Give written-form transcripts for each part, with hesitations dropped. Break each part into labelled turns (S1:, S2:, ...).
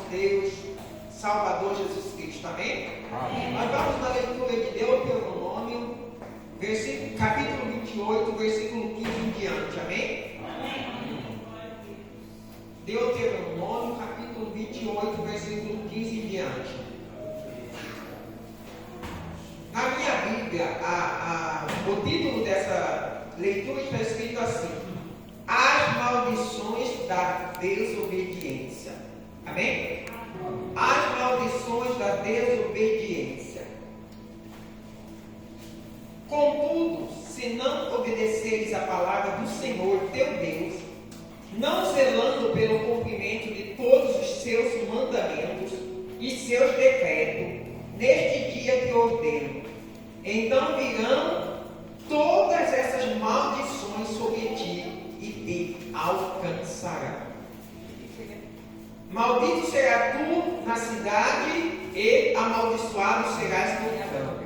S1: Deus, Salvador Jesus Cristo. Amém?
S2: Amém.
S1: Nós vamos na leitura de Deuteronômio, capítulo 28, versículo 15 em diante. Amém? Deuteronômio, capítulo 28, versículo 15 em diante. Na minha Bíblia, o título dessa leitura está escrito assim: As maldições da desobediência. Amém? As maldições da desobediência. Contudo, se não obedeceres a palavra do Senhor teu Deus, não zelando pelo cumprimento de todos os seus mandamentos e seus decretos, neste dia que ordeno, então virão todas essas maldições sobre ti e te alcançarão. Maldito serás tu na cidade e amaldiçoado serás no campo.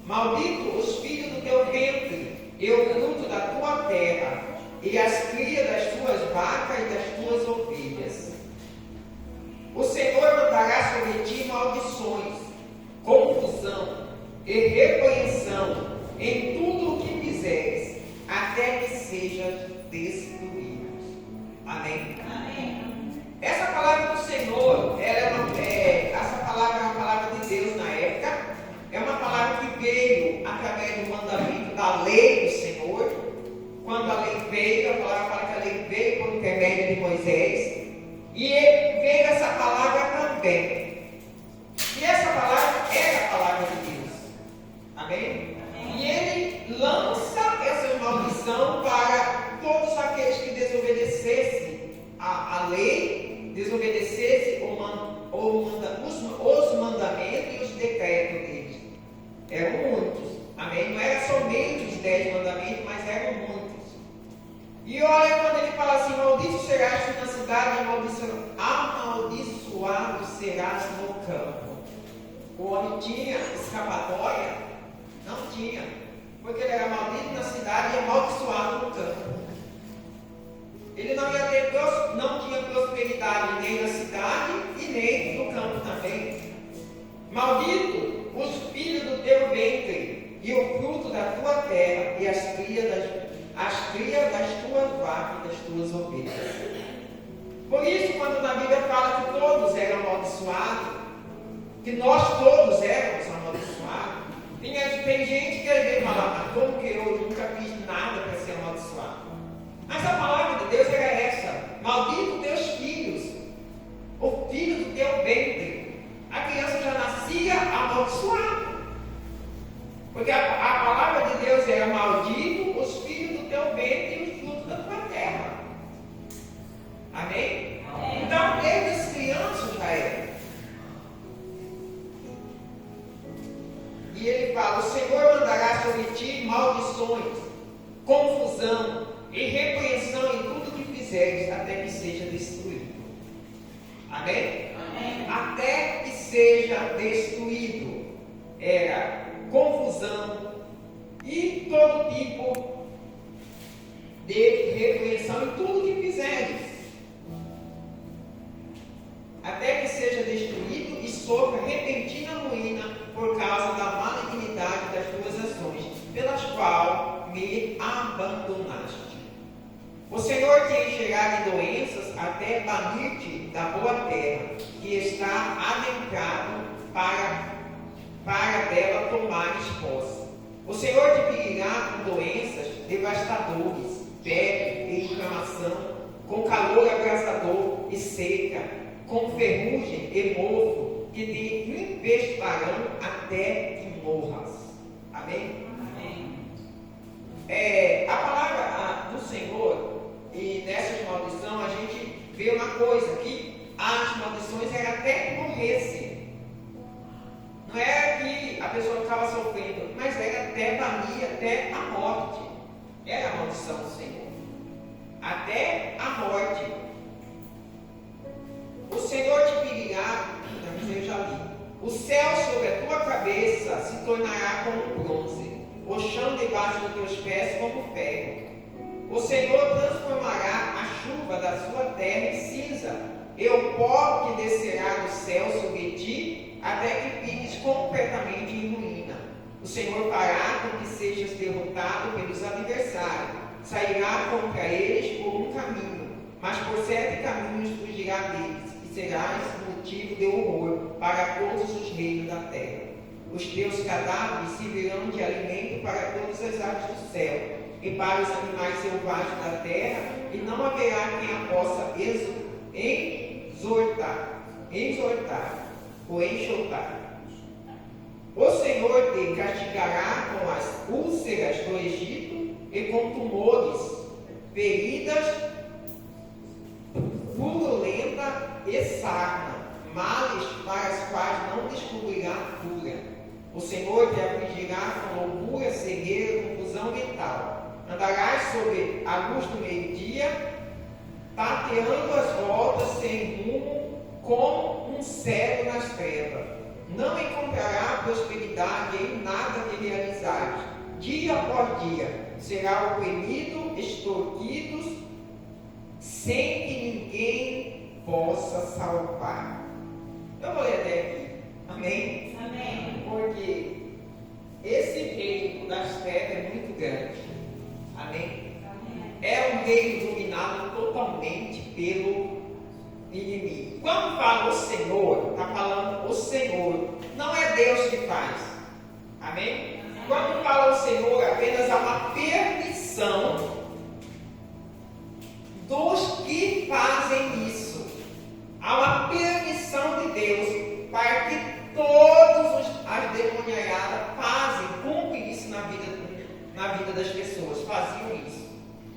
S1: Maldito os filhos do teu ventre e o fruto da tua terra e as crias das tuas vacas e das tuas ovelhas. O Senhor mandará sobre ti maldições, confusão e repreensão em tudo o que fizeres, até que sejas destruídos. Amém?
S2: Amém.
S1: Essa palavra do Senhor, essa palavra é uma palavra de Deus na época, é uma palavra que veio através do mandamento da lei do Senhor. Quando a lei veio, a palavra fala que a lei veio por intermédio de Moisés, e veio essa palavra também. E essa palavra é a palavra de Deus. Amém? E ele lança essa maldição para todos aqueles que desobedecessem a lei, desobedecessem os mandamentos e os decretos deles. Eram muitos. Amém? Não era somente os 10 mandamentos, mas eram muitos. E olha quando ele fala assim: maldito serás tu na cidade, amaldiçoado serás no campo. O homem tinha escapatória? Não tinha. Porque ele era maldito na cidade e amaldiçoado no campo. Ele não tinha prosperidade nem na cidade e nem no campo também. Maldito os filhos do teu ventre e o fruto da tua terra e as crias das tuas vacas e das tuas ovelhas. Por isso, quando na Bíblia fala que todos eram amaldiçoados, que nós todos éramos amaldiçoados, tem gente que às vezes fala: mas como que eu nunca fiz nada para ser amaldiçoado? Mas a palavra de Deus era essa: maldito teus filhos, o filho do teu ventre. A criança já nascia amaldiçoada. Porque a palavra de Deus era: maldito os filhos do teu ventre e os frutos da tua terra. Amém? Amém. Então, desde as crianças já era. E ele fala: o Senhor mandará sobre ti maldições, confusão e repreensão em tudo que fizeres, até que seja destruído. Amém? Amém. Até que seja destruído. Era confusão e todo tipo de repreensão em tudo que fizeres, até que seja destruído e sofra repentina ruína por causa da malignidade das tuas ações, pelas quais me abandonaste. O Senhor te encherá de doenças até banir-te da boa terra que está adentrado para dela tomares posse. O Senhor te ferirá com doenças devastadoras, febre e inflamação, com calor abrasador e seca, com ferrugem e mofo, que te infestarão até que morras. Amém? Amém. A palavra do Senhor, e nessas maldições a gente vê uma coisa, que as maldições eram até que morresse. Não era que a pessoa ficava sofrendo, mas era até banir, até a morte. Era a maldição do Senhor. Até a morte. O Senhor te ferirá, eu já li. O céu sobre a tua cabeça se tornará como bronze, o chão debaixo dos teus pés como ferro. O Senhor transformará a chuva da sua terra em cinza e o pó que descerá do céu sobre ti, até que fiques completamente em ruína. O Senhor fará com que sejas derrotado pelos adversários, sairá contra eles por um caminho, mas por 7 caminhos fugirá deles, e serás motivo de horror para todos os reinos da terra. Os teus cadáveres servirão de alimento para todas as aves do céu e para os animais selvagens da terra, e não haverá quem a possa exortar ou enxotar. O Senhor te castigará com as úlceras do Egito e com tumores, feridas, purulenta e sarna, males para as quais não descobrirá cura. O Senhor te afligirá com loucura, cegueira e confusão mental. Andarás sobre a luz do meio-dia, tateando as voltas sem rumo, como um cego nas trevas. Não encontrará prosperidade em nada que realizares. Dia após dia será oprimido, extorquido, sem que ninguém possa salvar. Eu vou ler até aqui. Amém?
S2: Amém.
S1: Porque esse reino das trevas é muito grande. Amém?
S2: Amém.
S1: É um reino dominado totalmente pelo inimigo. Quando fala o Senhor, está falando o Senhor. Não é Deus que faz. Amém? Quando fala o Senhor, apenas há uma permissão dos que fazem isso. Há uma permissão de Deus para que todos as demoniadas cumprem isso na vida das pessoas. Faziam isso.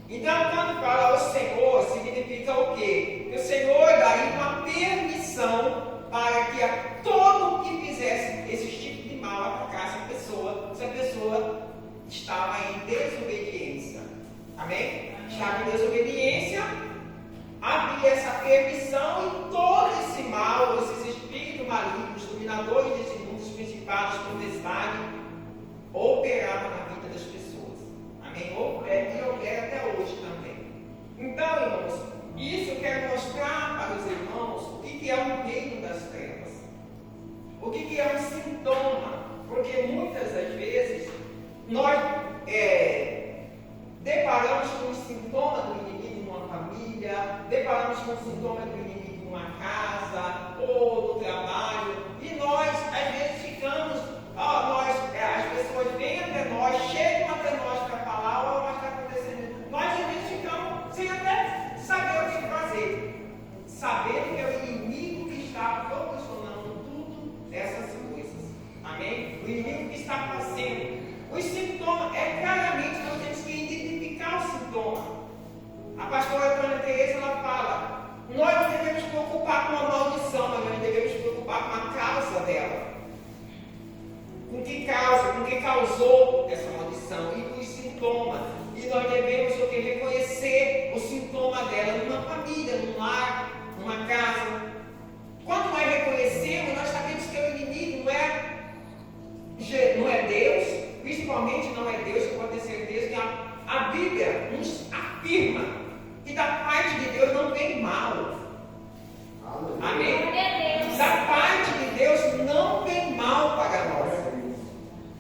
S1: Então, quando fala o Senhor, significa o quê? Que o Senhor daria uma permissão para que a todo que fizesse esse tipo de mal atacasse a pessoa, se a pessoa estava em desobediência. Amém? Estava em desobediência, havia essa permissão e todo esse mal, esses espíritos malignos, dominadores desse mundo, os principados, potestades, operavam na vida das pessoas. Amém? E opera até hoje também. Então, irmãos, isso eu quero mostrar para os irmãos o que é um reino das trevas. O que é um sintoma. Porque muitas das vezes nós deparamos com um sintoma do inimigo numa família, deparamos com um sintoma do inimigo numa casa ou no trabalho, e nós às vezes ficamos, as pessoas vêm até nós, chegam até nós para falar, mas está acontecendo. Nós às vezes ficamos sem até saber o que fazer, sabendo que é o inimigo que está proporcionando tudo essas coisas. Amém? O inimigo que está fazendo. Os sintomas, claramente nós temos que identificar o sintoma. A pastora Antônia Teresa, ela fala, nós não devemos nos preocupar com a maldição, mas nós devemos nos preocupar com a causa dela. Com o que causou essa maldição e os sintomas. E nós devemos reconhecer o sintoma dela numa família, num lar, numa casa. Quando nós reconhecemos, nós sabemos que o inimigo não é Deus, principalmente não é Deus, que pode ter certeza que a Bíblia nos afirma que da parte de Deus não vem mal. Amém? Da parte de Deus não vem mal para nós.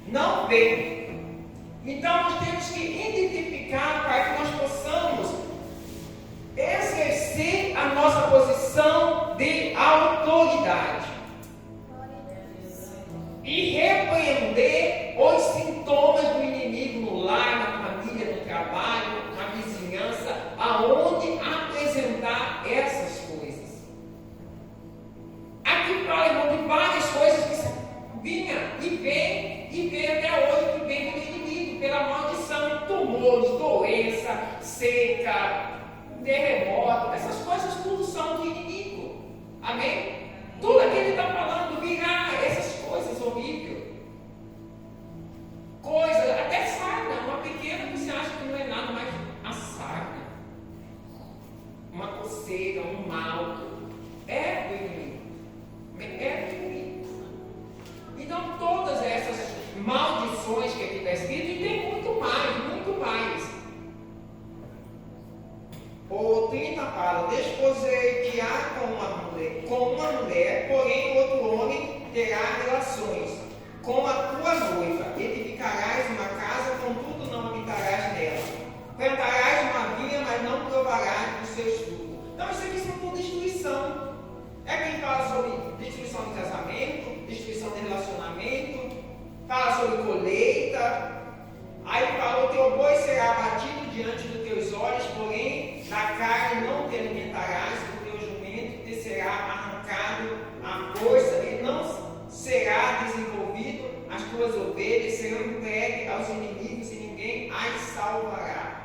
S1: Não vem. Então nós temos que identificar para que nós possamos exercer a nossa posição de autoridade e repreender os sintomas do inimigo no lar, na família, no trabalho, na vizinhança, aonde apresentar essas coisas. Aqui fala, irmão, de várias coisas que vinha e vem até hoje, que vem pelo inimigo, pela maldição, tumores, doença, seca, terremoto, essas coisas tudo são do inimigo. Amém? Tudo aquilo que ele está falando virá essas coisas horríveis. Coisas, até sarna, uma pequena que você acha que não é nada, mas a sarna, uma coceira, um mal, é do inimigo. É do inimigo. Então todas essas maldições que aqui está escrito, e tem muito mais, muito mais. O 30 fala, desposeirar com uma com uma mulher, porém outro homem terá relações com a tua noiva. Edificarás uma casa, contudo não habitarás nela. Plantarás uma vinha, mas não provarás dos seus frutos. Então isso aqui são por destruição. É quem fala sobre destruição de casamento, destruição de relacionamento, fala sobre colheita. Aí fala: o teu boi será abatido diante dos teus olhos, porém da carne não te alimentarás, o teu jumento te será arrancado a força, e não será desenvolvido, as tuas ovelhas serão entregues aos inimigos, e ninguém as salvará.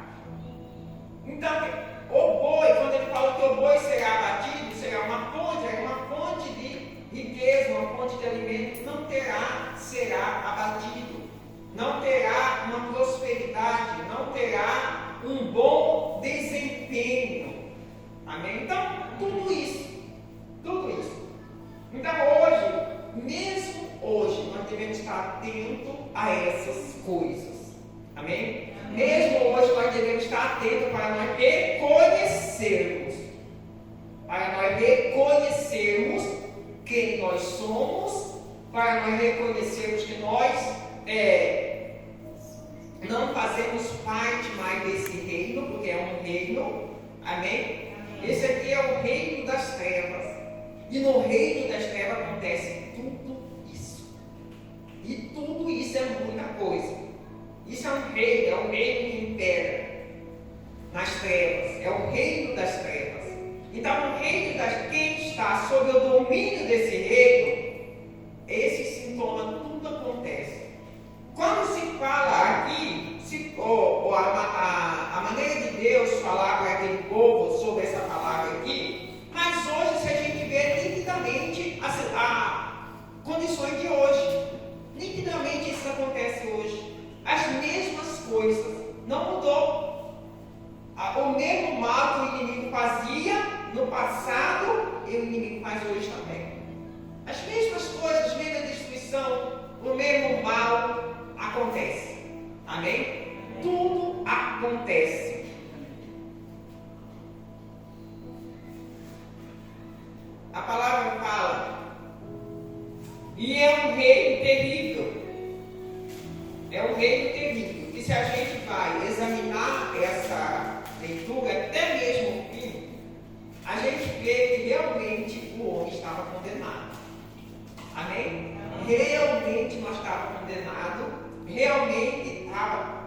S1: Então, o boi, quando ele fala que o boi será abatido, será uma fonte de riqueza, uma fonte de alimento, será abatido, não terá uma prosperidade, não terá um bom desempenho. Amém? Então, tudo isso. Então, mesmo hoje, nós devemos estar atentos a essas coisas. Amém? Mesmo hoje, nós devemos estar atentos para nós reconhecermos quem nós somos, para nós reconhecermos que nós não fazemos parte mais desse reino, porque é um reino. Amém? Esse aqui é o reino das trevas. E no reino das trevas acontece tudo isso. E tudo isso é muita coisa. Isso é um reino que impera nas trevas. É o reino das trevas. Então, o reino quem está sob o domínio desse reino, esse sintoma tudo acontece. Quando se fala aqui, a maneira de Deus falar para aquele povo sobre essa palavra aqui, mas hoje, se a gente vê nitidamente as condições de hoje, nitidamente isso acontece hoje. As mesmas coisas, não mudou. O mesmo mal que o inimigo fazia no passado, e o inimigo faz hoje também. As mesmas coisas, a mesma destruição, o mesmo mal acontece. Amém? Tudo acontece. A palavra fala, e é um reino terrível. É um reino terrível. E se a gente vai examinar essa leitura, até mesmo o fim, a gente vê que realmente o homem estava condenado. Amém? Realmente nós estávamos condenados. Realmente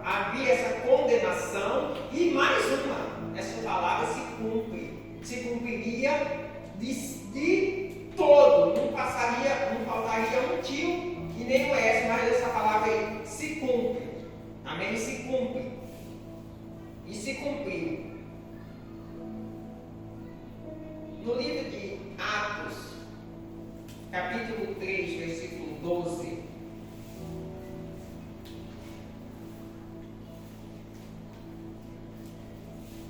S1: havia essa condenação. E mais uma, essa palavra se cumpriria de todo. Não faltaria um tio e nem o S, mas essa palavra aí se cumpre. Amém? Se cumpre. E se cumpriu. No livro de Atos, capítulo 3, versículo 12.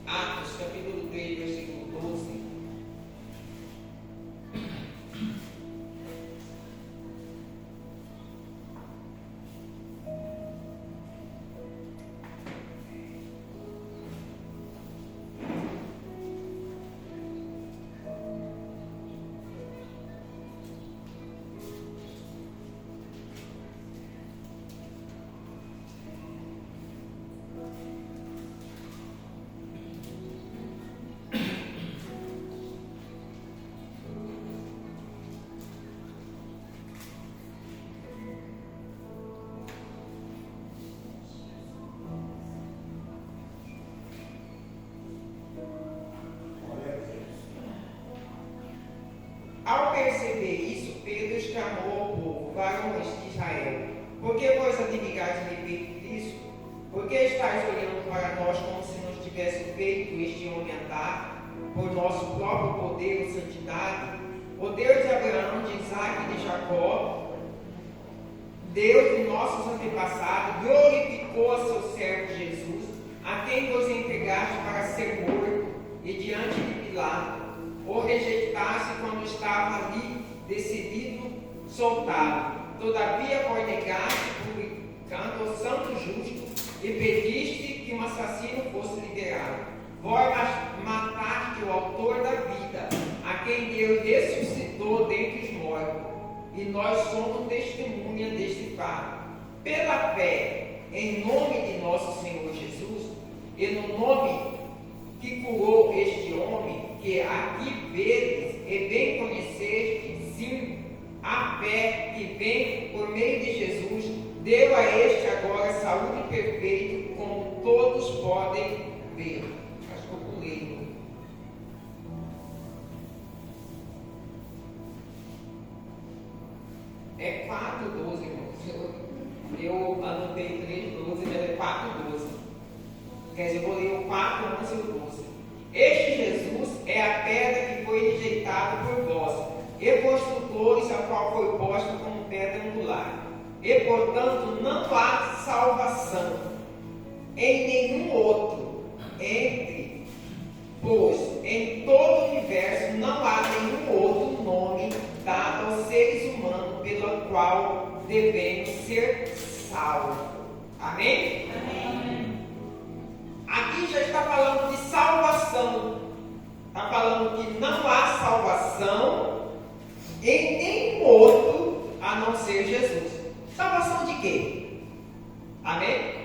S1: Atos, capítulo 3, versículo 12. Ao perceber isso, Pedro exclamou ao povo: varões de Israel, por que vós admigais a respeito disso? Por que estáis olhando para nós como se nos tivesse feito este homem andar por nosso próprio poder ou santidade? O Deus de Abraão, de Isaac e de Jacó, Deus de nossos antepassados, glorificou a seu servo Jesus, a quem vos entregaste para ser morto, e diante de Pilato o rejeitasse quando estava ali decidido soltá-lo. Todavia vós negaste, publicando o santo justo, e pediste que um assassino fosse liberado. Vós mataste o autor da vida, a quem Deus ressuscitou e nós somos testemunha deste fato. Pela fé, em nome de nosso Senhor Jesus, e no nome que curou este homem, que aqui vedes e bem conheceste, sim, a fé que vem por meio de Jesus, deu a este agora saúde perfeita, como todos podem ver. Acho que eu pulei. É 4:12, irmãos. Eu anotei 3:12, mas é 4:12. Quer dizer, eu vou ler o 4:11 e o 12. Este Jesus é a pedra que foi rejeitada por vós, e construtores, a qual foi posta como pedra angular. E, portanto, não há salvação em nenhum outro, pois em todo o universo não há nenhum outro nome dado aos seres humanos pelo qual devemos ser salvos. Amém? Amém. Aqui já está falando de salvação. Está falando que não há salvação em nenhum outro a não ser Jesus. Salvação de quê? Amém?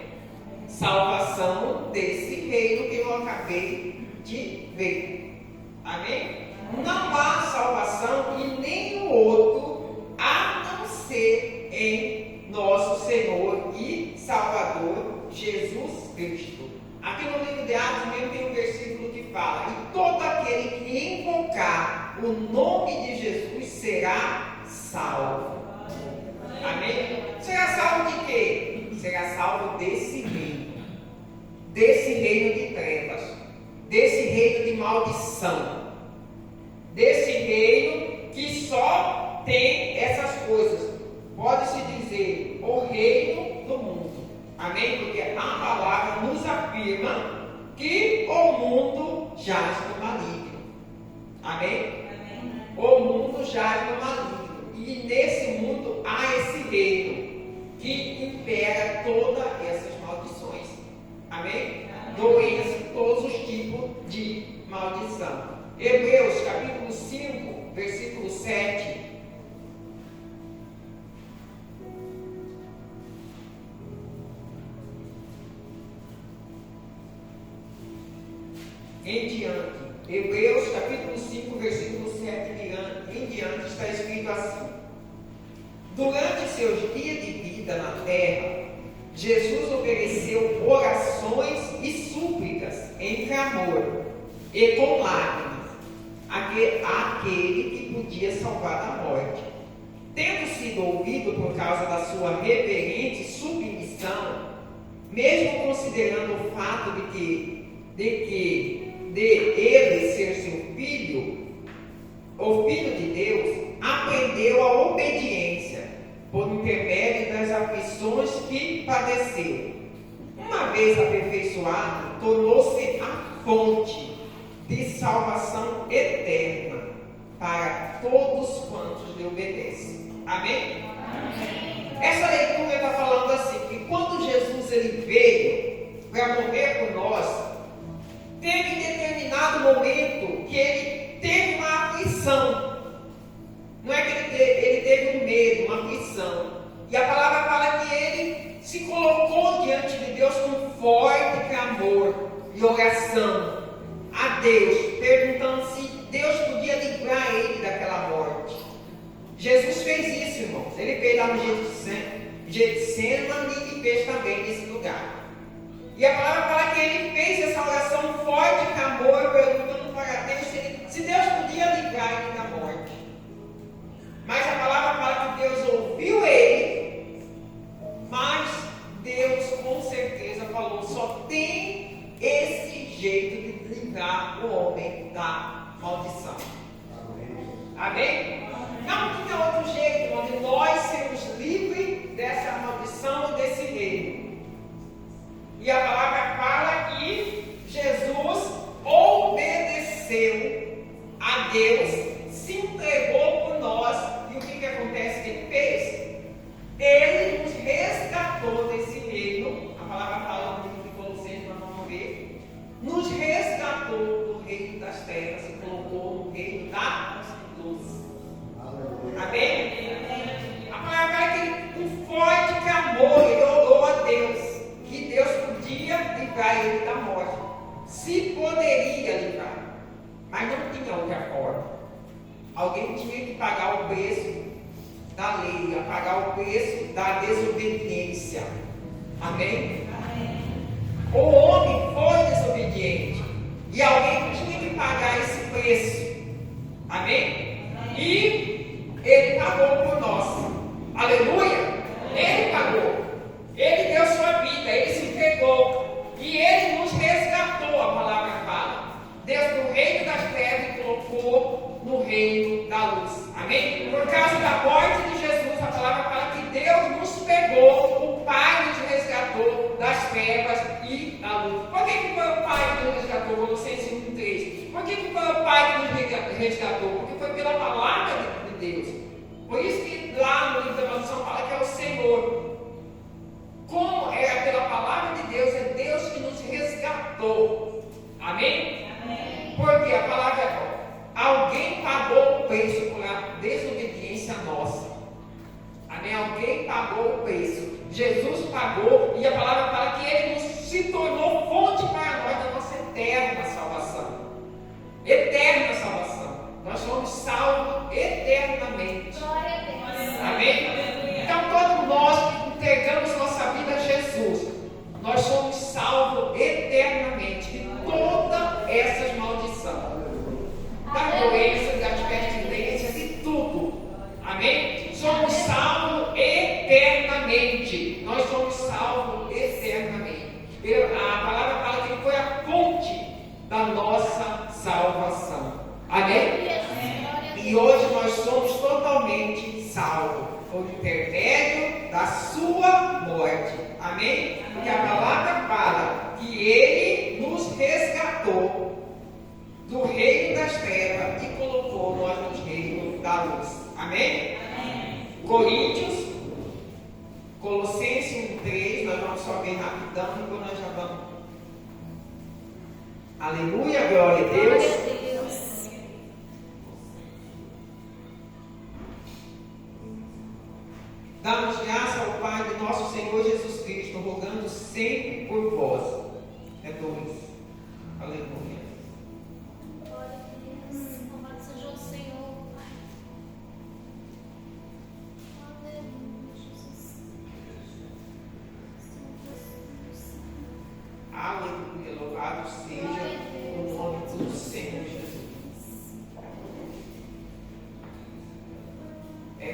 S1: Salvação desse reino que eu acabei de ver. Amém? Não há salvação em nenhum outro a não ser em nosso Senhor e Salvador Jesus Cristo. Aqui no livro de Atos mesmo tem um versículo que fala: e todo aquele que invocar o nome de Jesus será salvo. Amém? Será salvo de quê? Será salvo desse reino de trevas, desse reino de maldição, desse reino que só tem essas coisas. Pode-se dizer o reino do mundo. Amém? Porque a palavra nos afirma que o mundo jaz no maligno. Amém? O mundo jaz no maligno. E nesse mundo há esse reino que impera todas essas maldições. Amém? Doenças, todos os tipos de maldição. Hebreus capítulo 5, versículo 7. Em diante, Hebreus capítulo 5, versículo 7 em diante, está escrito assim: durante seus dias de vida na terra, Jesus ofereceu orações e súplicas em clamor e com lágrimas àquele que podia salvar da morte. Tendo sido ouvido por causa da sua reverente submissão, mesmo considerando o fato de ele ser seu filho, o Filho de Deus, aprendeu a obediência por intermédio das aflições que padeceu. Uma vez aperfeiçoado, tornou-se a fonte de salvação eterna para todos quantos lhe obedecem. Amém? Amém. Essa leitura está falando assim, que quando Jesus ele veio para morrer por nós, teve determinado momento que ele teve uma aflição. Não é que ele teve um medo, uma aflição. E a palavra fala que ele se colocou diante de Deus com forte clamor e oração a Deus, perguntando se Deus podia livrar ele daquela morte. Jesus fez isso, irmãos. Ele fez lá no Getsemane e fez também nesse lugar. E a palavra fala que ele fez essa oração forte, clamor, perguntando para Deus se Deus podia livrar ele da morte. Mas a palavra fala que Deus ouviu ele, mas Deus com certeza falou: só tem esse jeito de livrar o homem da maldição. Amém? Não tinha outro jeito onde nós sermos livres dessa maldição ou desse reino. E a palavra fala que Jesus obedeceu a Deus, se entregou por nós. E o que acontece que ele fez? Ele nos resgatou desse reino. A palavra fala no livro de Colossenses, nós vamos ver. Nos resgatou do reino das trevas e colocou no reino da luz. Amém? Amém? O homem foi desobediente. E alguém tinha que pagar esse preço. Amém? E ele pagou por nós. Aleluia! Ele pagou. Ele deu sua vida. Ele se entregou. E ele nos resgatou, a palavra fala. Deus do reino das trevas colocou no reino da luz. Amém? Por causa da morte de Jesus, a palavra fala que Deus nos pegou, o Pai nos resgatou das trevas e da luz. Por que foi o Pai que nos resgatou? Colossenses 1:3. Por que foi o Pai que nos resgatou? Porque foi pela palavra de Deus. Por isso que lá no livro da maldição fala que é o Senhor. Como é pela palavra de Deus, é Deus que nos resgatou. Amém? Amém. Porque a palavra é: alguém pagou o preço por a desobediência nossa. Amém? Alguém pagou o preço. Jesus pagou, e a palavra fala que ele nos se tornou fonte para nós da nossa eterna salvação. Eterna salvação. Nós somos salvos eternamente. Amém? Então, todos nós que entregamos nossa vida a Jesus, nós somos salvos eternamente de todas essas maldições, das doenças, das pestilências e tudo. Amém? Somos salvos eternamente. Nós somos salvos eternamente. A palavra fala que ele foi a fonte da nossa salvação. Amém? E hoje nós somos totalmente salvos por intermédio da sua morte. Amém? Porque a palavra fala que ele nos resgatou do reino das trevas e colocou nós no reino da luz. Amém? Amém. Colossenses 1:3, nós vamos só ver rapidão, depois nós já vamos. Aleluia, glória a Deus. Damos graça ao Pai de nosso Senhor Jesus Cristo, rogando sempre por vós. É 2. Aleluia.
S2: Glória a Deus. Louvado seja o Senhor, Pai. Aleluia, Jesus.
S1: Aleluia, louvado seja o nome do Senhor Jesus.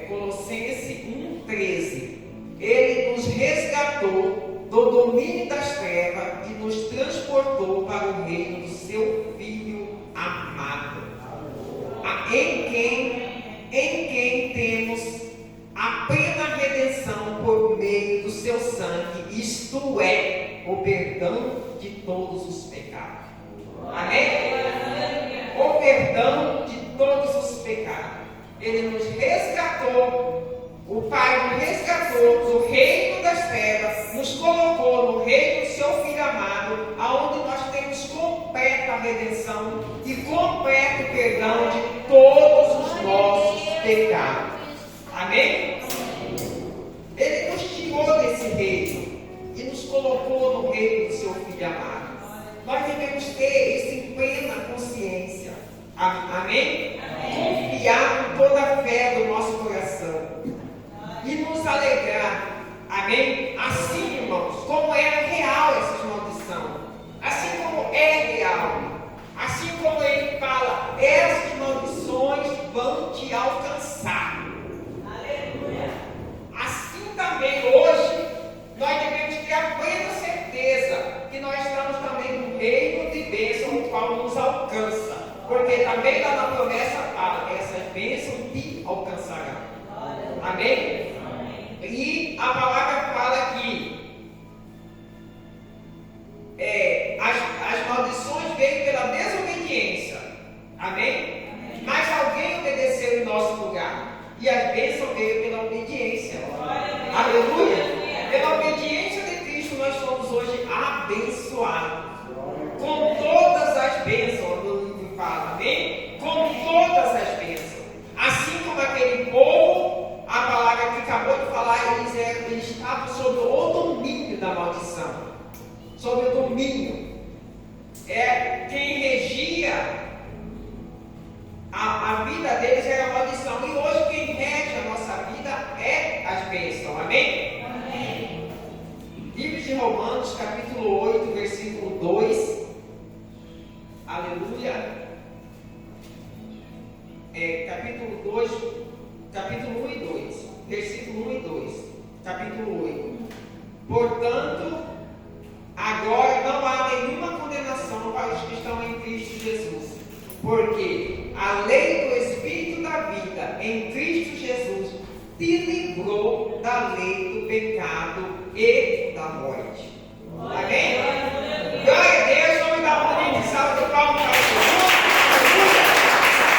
S1: Colossenses 1:13. Ele nos resgatou do domínio das trevas e nos transportou para o reino do seu Filho amado, em quem temos a plena redenção por meio do seu sangue, isto é, o perdão de todos os pecados. Amém? O perdão de todos os pecados. Ele nos resgatou, o Pai nos resgatou do reino das trevas, nos colocou no reino do seu Filho amado, aonde nós temos completa redenção e completo perdão de todos os nossos pecados. Amém? Ele nos tirou desse reino e nos colocou no reino do seu Filho amado. Nós devemos ter isso em plena consciência. Amém? Confiar com toda a fé do nosso coração e nos alegrar. Amém? Assim, irmãos, como era real essa maldição, assim como é real, assim como ele fala, essas maldições vão te alcançar. Aleluia. Assim também hoje nós devemos ter a plena certeza que nós estamos também no reino de bênção, o qual nos alcança. Porque também lá na promessa fala, essas bênçãos te alcançarão. Amém? E a palavra fala que as maldições veio pela desobediência. Amém? Mas alguém obedeceu em nosso lugar. E as bênçãos veio pela obediência. Aleluia! Pela obediência de Cristo nós somos hoje abençoados. Com todas as bênçãos do livro fala, amém? Com todas as bênçãos. Assim como aquele povo, a palavra que acabou de falar, eles estavam sob o domínio da maldição. Sob o domínio. Quem regia a vida deles era a maldição. E hoje quem rege a nossa vida é as bênçãos. Amém? Amém. Livro de Romanos, capítulo 8, versículo 2. Aleluia. Capítulo 1 e 2. Versículo 1 e 2. Capítulo 8. Portanto, agora não há nenhuma condenação para os que estão em Cristo Jesus. Porque a lei do Espírito da vida em Cristo Jesus te livrou da lei do pecado e da morte. Amém? Glória a Deus, vamos dar um momento de salva de palmas para o Senhor.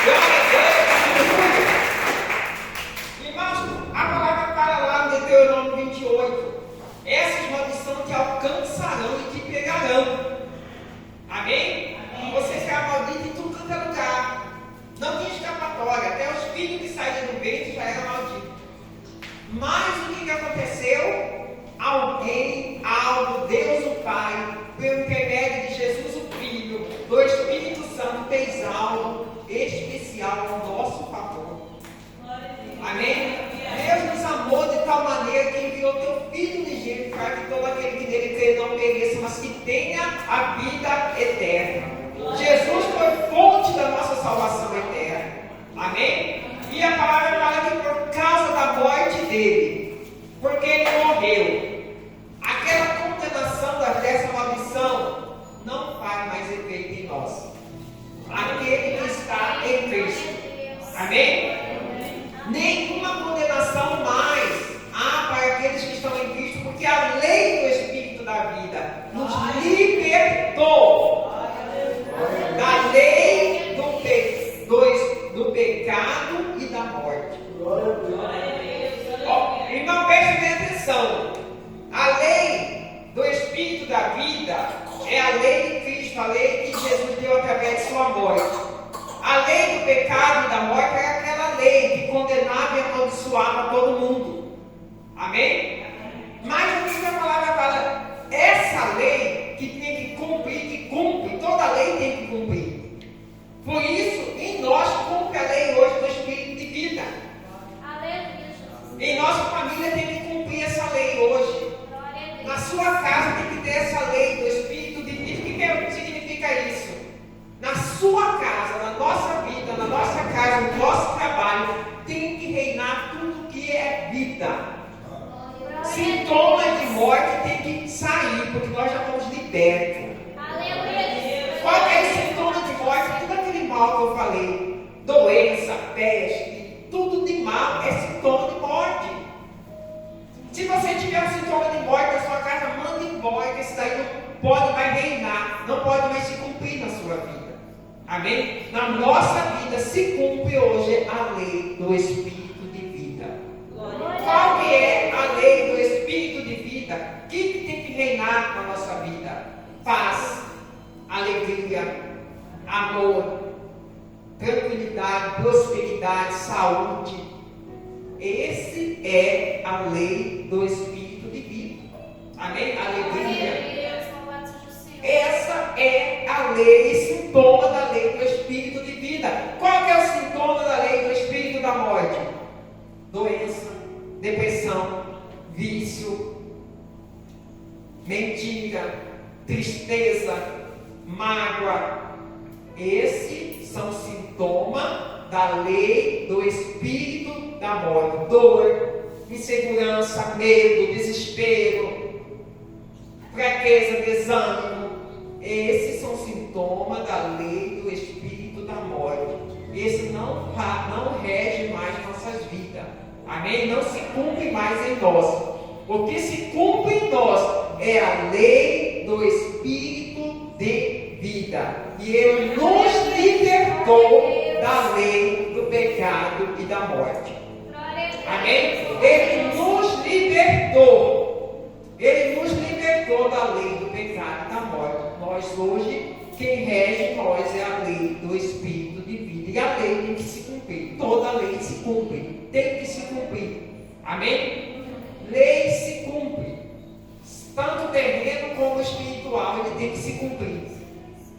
S1: Glória a Deus, aleluia. Irmãos, a palavra fala lá no Deuteronômio 28. Essas maldições te alcançarão e te pegarão. Amém? Você será maldito em tudo quanto é lugar. Não tinha escapatória. Até os filhos que saíram do ventre já eram malditos. Mas o que aconteceu? Alguém, algo, Deus o Pai, pelo intermédio de Jesus o Filho, do Espírito Santo, fez algo especial ao nosso favor. Amém? Deus nos amou de tal maneira que enviou teu Filho unigênito para que todo aquele que nele crê não pereça, mas que tenha a vida eterna. Jesus foi fonte da nossa salvação eterna. Amém? E a palavra fala que por causa da morte dele, porque ele morreu, aquela condenação dessa maldição não faz mais efeito em nós. Aquele que está em Cristo. Amém? Nenhuma condenação mais há para aqueles que estão em Cristo, porque a lei do Espírito da vida nos libertou da lei do pecado e da morte. Irmão, preste bem atenção. A lei do Espírito da vida é a lei de Cristo, a lei que Jesus deu através de sua morte. A lei do pecado e da morte é aquela lei que condenava e amaldiçoava todo mundo. Amém? Mas o que a palavra fala? Essa lei que tem que cumprir, que cumpre, toda lei tem que cumprir. Por isso, em nós cumpre a lei hoje do Espírito de vida. Em nossa família tem que cumprir essa lei hoje. Na sua casa tem que ter essa lei do Espírito de vida. O que significa isso? Na sua casa, na nossa vida, na nossa casa, no nosso trabalho, tem que reinar tudo que é vida. Sintomas de morte tem que sair, porque nós já estamos libertos. Qual é o sintoma de morte? Tudo aquele mal que eu falei. Doença, peste, tudo de mal é sintoma de morte. Se você tiver um sintoma de morte na sua casa, manda embora, que isso daí não pode mais reinar, não pode mais se cumprir na sua vida. Amém? Na nossa vida se cumpre hoje a lei do Espírito de vida. Qual que é a lei do Espírito de vida? O que tem que reinar na nossa vida? Paz, alegria, amor, tranquilidade, prosperidade, saúde. Esse é a lei do Espírito de vida. Amém? Alegria. Essa é a lei, sintoma da lei do Espírito de vida. Qual que é o sintoma da lei do Espírito da morte? Doença, depressão, vício, mentira, tristeza, mágoa. Esses são sintomas da lei do Espírito da morte. Dor, insegurança, medo, desespero, fraqueza, desânimo. Esses são sintomas da lei do Espírito da morte. Esse não rege mais nossas vidas. Amém? Não se cumpre mais em nós. O que se cumpre em nós é a lei do Espírito de vida. E Ele nos libertou da lei do pecado e da morte. Amém? Ele nos libertou. Ele nos libertou da lei do pecado e da morte. Nós hoje, quem rege nós é a lei do Espírito de vida. E a lei tem que se cumprir. Toda lei se cumpre. Tem que se cumprir. Amém? Lei se cumpre. Tanto terreno como espiritual, ele tem que se cumprir.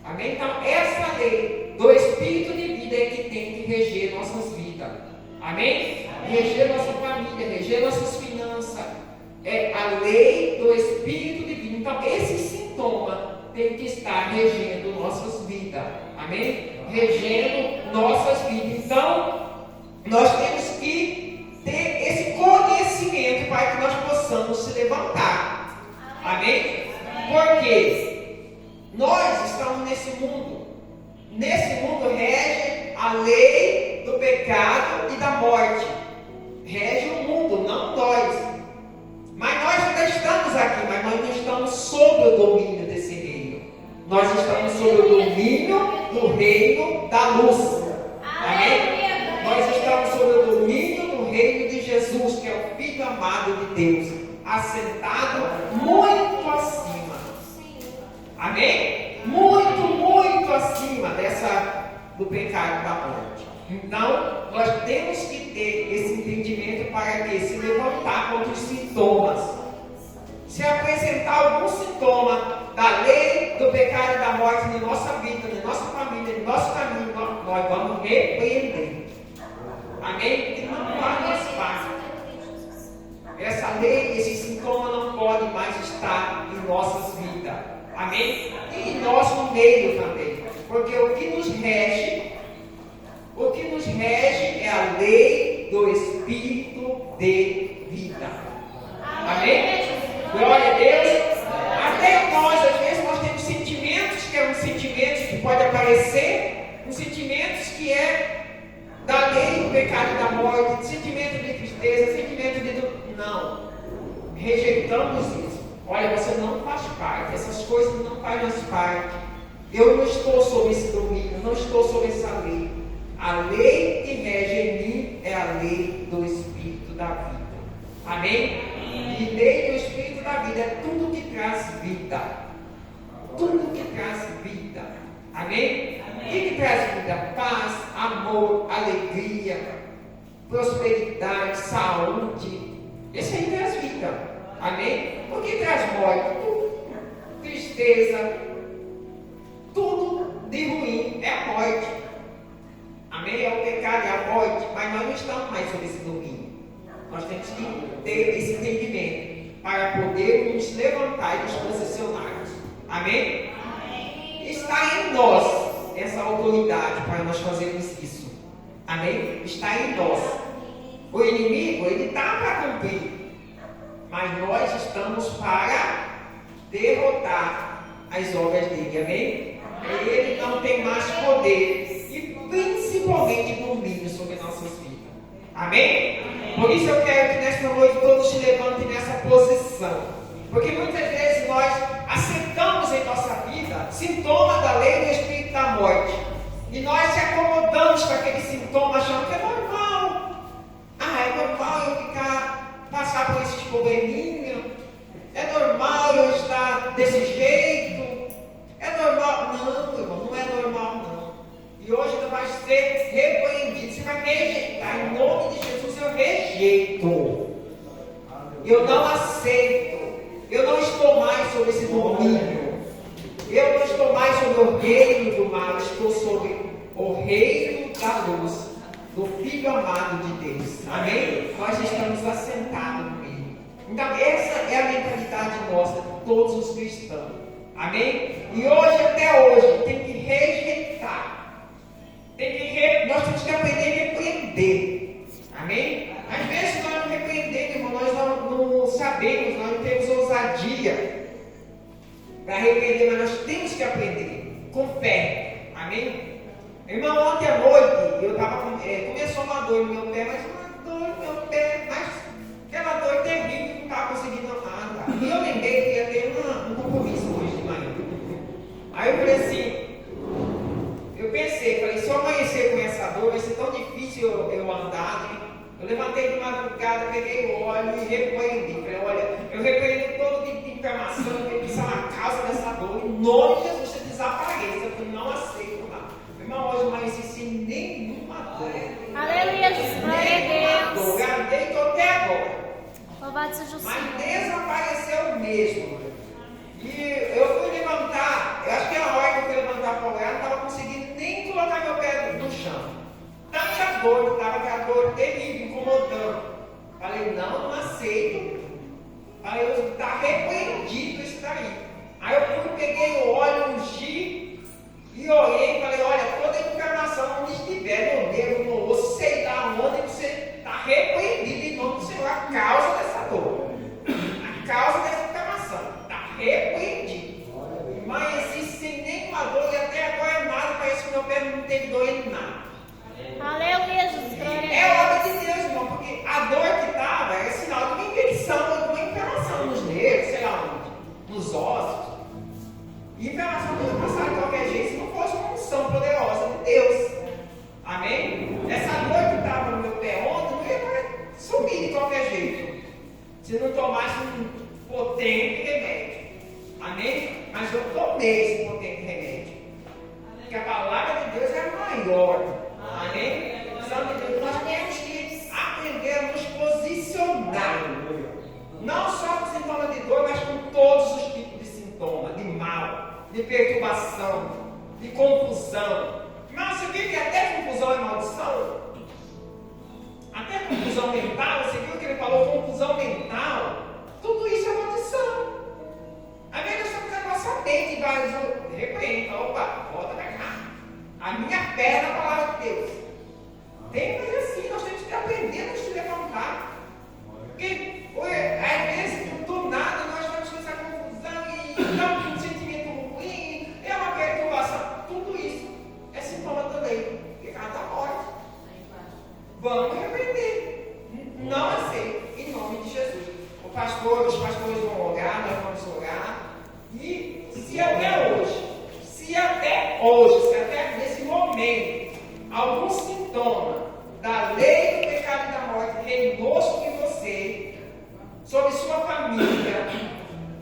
S1: Amém? Então, essa lei do Espírito de vida é que tem que reger nossas vidas. Amém? Reger nossa família, reger nossas finanças. É a lei do Espírito de vida. Então, esse sintoma tem que estar regendo nossas vidas. Amém? Regendo nossas vidas. Então, nós temos que ter esse conhecimento para que nós possamos se levantar. Amém? Porque nós estamos nesse mundo. Nesse mundo rege a lei do pecado e da morte. Rege o mundo, não nós. Mas nós ainda estamos aqui, mas nós não estamos sob o domínio desse reino. Nós estamos sob o domínio do reino da luz. Amém? Nós estamos sob o domínio do reino de Jesus, que é o Filho amado de Deus, assentado muito acima. Amém? Muito acima do pecado e da morte. Então, nós temos que ter esse entendimento para que se levantar contra os sintomas. Se apresentar algum sintoma da lei do pecado e da morte na nossa vida, na nossa família, no nosso caminho, nós vamos repreender. Amém? Porque não faz mais parte. Essa lei, esse sintoma não pode mais estar em nossas vidas. Amém? E em nosso meio também. Porque o que nos rege é a lei do Espírito de vida. Amém? Glória a Deus. Até nós, às vezes, nós temos sentimentos, que é um sentimento que pode aparecer, um sentimentos que é da lei do pecado e da morte, sentimento de tristeza, sentimento de... Não. Rejeitamos isso. Olha, você não faz parte, essas coisas não fazem parte. Eu não estou sob esse domínio, não estou sob essa lei. A lei que rege em mim é a lei do Espírito da vida. Amém? E lei do Espírito da vida é tudo que traz vida. Tudo que traz vida. Amém? O que traz vida? Paz, amor, alegria, prosperidade, saúde. Esse aí traz vida. Amém? O que traz morte? Tristeza. Tudo de ruim é a morte. Amém? É o pecado, é a morte. Mas nós não estamos mais sob esse domínio. Nós temos que ter esse entendimento para poder nos levantar e nos posicionarmos. Amém? Amém? Está em nós essa autoridade para nós fazermos isso. Amém? Está em nós. O inimigo, ele está para cumprir. Mas nós estamos para derrotar as obras dele. Amém? Ele não tem mais poder e principalmente domínio sobre nossas vidas. Amém? Por isso eu quero que nesta noite todos se levantem nessa posição. Porque muitas vezes nós aceitamos em nossa vida sintoma da lei do Espírito da morte. E nós se acomodamos com aquele sintoma achando que é normal. É normal eu passar por esses probleminhas. É normal eu estar desse jeito. É normal? Não, irmão, não é normal não. E hoje tu vai ser repreendido. Você vai rejeitar. Em nome de Jesus eu rejeito. Eu não aceito. Eu não estou mais sob esse domínio. Eu não estou mais sob o reino do mal. Eu estou sob o reino da luz, do Filho amado de Deus. Amém? Nós estamos assentados no meio. Então essa é a mentalidade nossa de todos os cristãos. Amém? E hoje, até hoje, tem que rejeitar. Nós temos que aprender a repreender. Amém? Às vezes nós não repreendemos, irmão, nós não sabemos, nós não temos ousadia para repreender, mas nós temos que aprender com fé. Amém? Irmão, ontem à noite, eu estava começou uma dor no meu pé, mas uma dor no meu pé, mas aquela dor terrível, não estava conseguindo nada. E eu lembrei que ia ter um compromisso hoje de manhã. Aí eu falei assim, falei, se eu amanhecer com essa dor, vai ser tão difícil eu andar, né? Eu levantei de madrugada, peguei o óleo e repreendi. Falei, olha, eu repreendo todo tipo de inflamação, que isso é uma causa dessa dor. Em nome de Jesus, você desapareça. Eu falei, não aceito nada. Irmão, hoje eu amanheci sem nenhuma dor.
S2: Aleluia, glória a Deus.
S1: Gravei, estou até agora.
S2: Louvado seja o Senhor.
S1: Mas desapareceu mesmo. E eu fui levantar, eu acho que a hora que eu fui levantar para olhar, não estava conseguindo nem colocar meu pé no chão. Tanta dor, estava aquela dor terrível, incomodando. Falei, não aceito. Falei, está repreendido isso daí. E orei e falei, olha, toda encarnação onde estiver, no nervo, no osso, sei lá onde você está repreendido em nome do Senhor, a causa dessa dor. A causa dessa encarnação. Está repreendido. Mas existe sem nenhuma dor e até agora é nada, parece que meu pé não teve dor em nada.
S2: Aleluia, Jesus.
S1: É obra de Deus, irmão, porque a dor que estava era sinal de uma infecção, de uma inflamação nos nervos, sei lá onde, nos ossos. E inflamação não ia passar de qualquer jeito se não fosse uma unção poderosa de Deus. Amém? Essa dor que estava no meu pé ontem não ia sumir de qualquer jeito, se não tomasse um potente remédio. Amém? Mas eu tomei esse potente remédio. Porque a palavra de Deus é maior. Amém? Sabe, nós temos que aprender a nos posicionar. Não só com sintomas de dor, mas com todos os tipos de sintomas, de mal, de perturbação, de confusão. Mas você viu que até confusão é maldição? Até confusão mental, você viu que ele falou confusão mental? Tudo isso é maldição. Às vezes nós estamos a nossa mente e vai repreender, opa, volta pra cá. A minha fé é na palavra de Deus. Tem que fazer assim, nós temos que aprender a nos levantar. Porque às vezes, do nada, nós estamos com essa confusão e dá um sentimento ruim, é uma perturbação. Tudo isso é sintoma também de cada morte. Vamos repreender. Não aceito, em nome de Jesus. Os pastores vão orar, nós vamos orar. E se até nesse momento, algum sintoma da lei do pecado e da morte reinou sobre você, sobre sua família,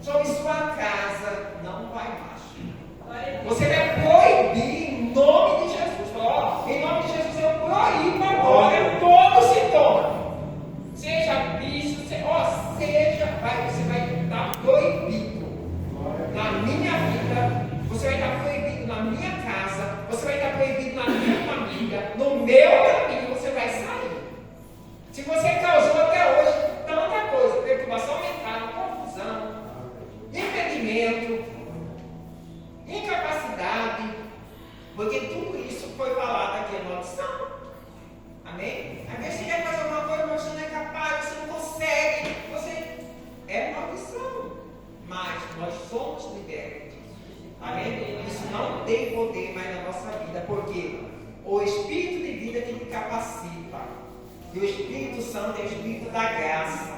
S1: sobre sua casa, não vai mais. Você vai proibir em nome de Jesus. Em nome de Jesus eu proíbo agora todo sintoma. Seja vício, você vai estar proibido na minha vida, você vai estar proibido na minha casa, você vai estar proibido na minha família, no meu caminho você vai sair. Se você causou até hoje tanta coisa, perturbação mental, confusão, impedimento, incapacidade, porque tudo isso foi falado aqui em maldição. Amém? Às vezes você quer fazer alguma coisa, mas você não é capaz, você não consegue, você é maldição. Mas nós somos libertos. Amém? Isso não tem poder mais na nossa vida, porque o Espírito de vida que te capacita, e o Espírito Santo é o Espírito da graça,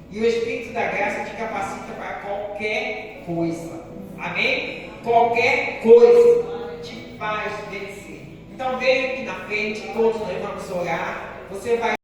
S1: e o Espírito da graça te capacita para qualquer coisa. Amém? Qualquer coisa te faz vencer. Então venha aqui na frente, todos nós vamos orar. Você vai